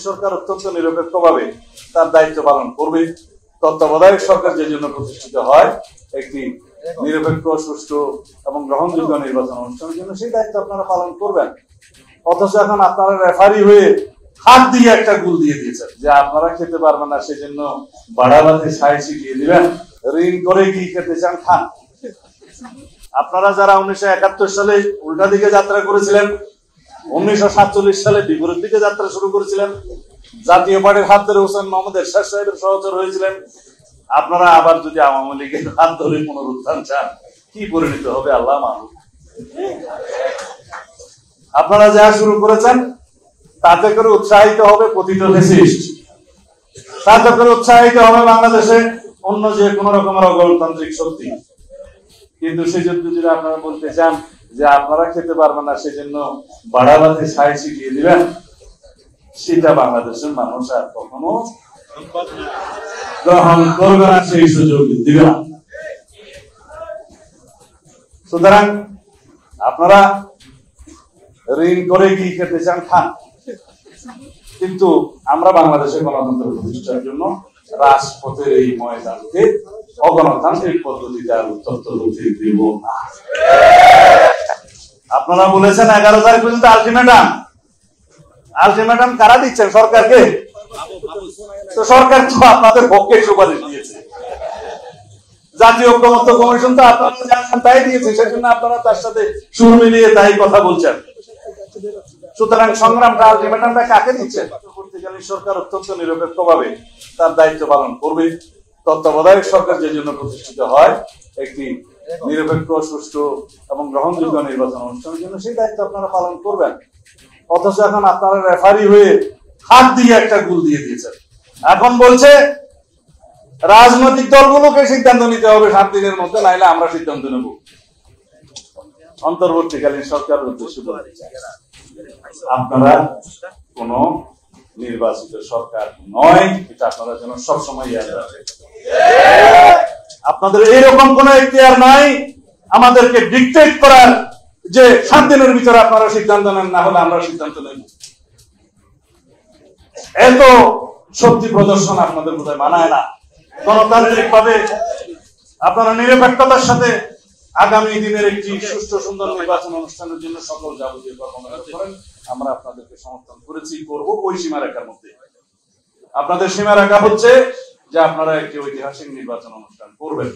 সরকার অত্যন্ত নিরপেক্ষভাবে তার দায়িত্ব পালন করবে। তত্ত্বাবধায়ক সরকার যে জন্য প্রতিষ্ঠিত হয় একটি নিরপেক্ষ, সুষ্ঠু এবং গ্রহণযোগ্য নির্বাচন অনুষ্ঠানের জন্য, সেই দায়িত্ব আপনারা পালন করবেন। অথচ এখন আপনারা রেফারি হয়ে হাত দিয়ে একটা গুল দিয়ে দিয়েছেন যে আপনারা খেতে পারবেন না, সেজন্য বাড়াবাতে ছাই ছিটিয়ে দিবেন। ঋণ করে কি খেতে চান খান। আপনারা যারা 1971 সালে উল্টা দিকে যাত্রা করেছিলেন, 1947 সালে বিপরীত দিকে যাত্রা শুরু করেছিলেন, জাতীয় পার্টির হাত ধরে হোসেন মোহাম্মদ এরশাদ সাহেবের সহচর হয়েছিলেন, আপনারা আবার যদি আওয়ামী লীগের হাত ধরে পুনরুত্থান চান, কি পরিণত হবে আল্লাহ মালুম। আপনারা যা শুরু করেছেন তাতে করে উৎসাহিত হবে পতিত ফ্যাসিস্ট, তাতে করে উৎসাহিত হবে বাংলাদেশে অন্য যে কোন রকমের অগণতান্ত্রিক শক্তি। কিন্তু সেই জন্য যদি আপনারা বলতে চান যে আপনারা খেতে পারবেন না, সেজন্য বাড়াবাতে ছাই ছিটিয়ে দিবেন, সেটা বাংলাদেশের মানুষ আর কখনো গ্রহণ করবে না, সেই সুযোগ দিবে না। সুতরাং আপনারা ঋণ করে কি খেতে চান খান, কিন্তু আমরা বাংলাদেশের গণতন্ত্র প্রতিষ্ঠার জন্য রাজপথের এই ময়দানকে অগণতান্ত্রিক পদ্ধতিতে আর উত্তপ্ত হতে দেব না। আপনারা বলেছেন 11 তারিখ পর্যন্ত আলটিমেটাম। আলটিমেটাম কারা দিচ্ছেন? সরকারকে। তো সরকার তো আপনাদের পক্ষে সুপারিশ দিয়েছে, জাতীয় ঐক্যমত্য কমিশন তো আপনারা জানেন তাই দিয়েছে, সেজন্য আপনারা তার সাথে সুর মিলিয়ে তাই কথা বলছেন। সুতরাং সংগ্রামটা, আলটিমেটামটা কাকে দিচ্ছেন? সরকার অত্যন্ত নিরপেক্ষভাবে তার দায়িত্ব পালন করবে। তত্ত্বাবধায়ক সরকার যে জন্য প্রতিষ্ঠিত হয় একটি নিরপেক্ষ, সুষ্ঠু এবং গ্রহণযোগ্য নির্বাচন অনুষ্ঠানের জন্য, সেই দায়িত্ব আপনারা পালন করবেন। অথচ এখন আপনারা রেফারি হয়ে হাত দিয়ে একটা গুল দিয়ে দিয়েছেন। এখন বলছে রাজনৈতিক দলগুলোকে সিদ্ধান্ত নিতে হবে 7 দিনের মধ্যে, নাইলে আমরা সিদ্ধান্ত নেব। অন্তর্বর্তীকালীন সরকারের উদ্দেশ্য আপনারা কোন নির্বাচিত সরকার নয়, এটা আপনারা যেন সবসময় ইয়াদ রাখেন। আপনাদের এইরকম কোন এখতিয়ার নাই আমাদেরকে ডিকটেট করার যে 7 দিনের ভিতরে আপনারা সিদ্ধান্ত নেন, না হলে আমরা সিদ্ধান্ত নেব। এত শক্তি প্রদর্শন আপনাদের বোধহয় মানায় না। গণতান্ত্রিক ভাবে আপনারা নিরপেক্ষতার সাথে আগামী দিনের একটি সুষ্ঠু, সুন্দর নির্বাচন অনুষ্ঠানের জন্য সকল যাবতীয় কর্মকাণ্ড করেন। আমরা আপনাদেরকে সমর্থন করেছি, করব ওই সীমারেখার মধ্যে। আপনাদের সীমারেখা হচ্ছে যে আপনারা একটি ঐতিহাসিক নির্বাচন অনুষ্ঠান করবেন।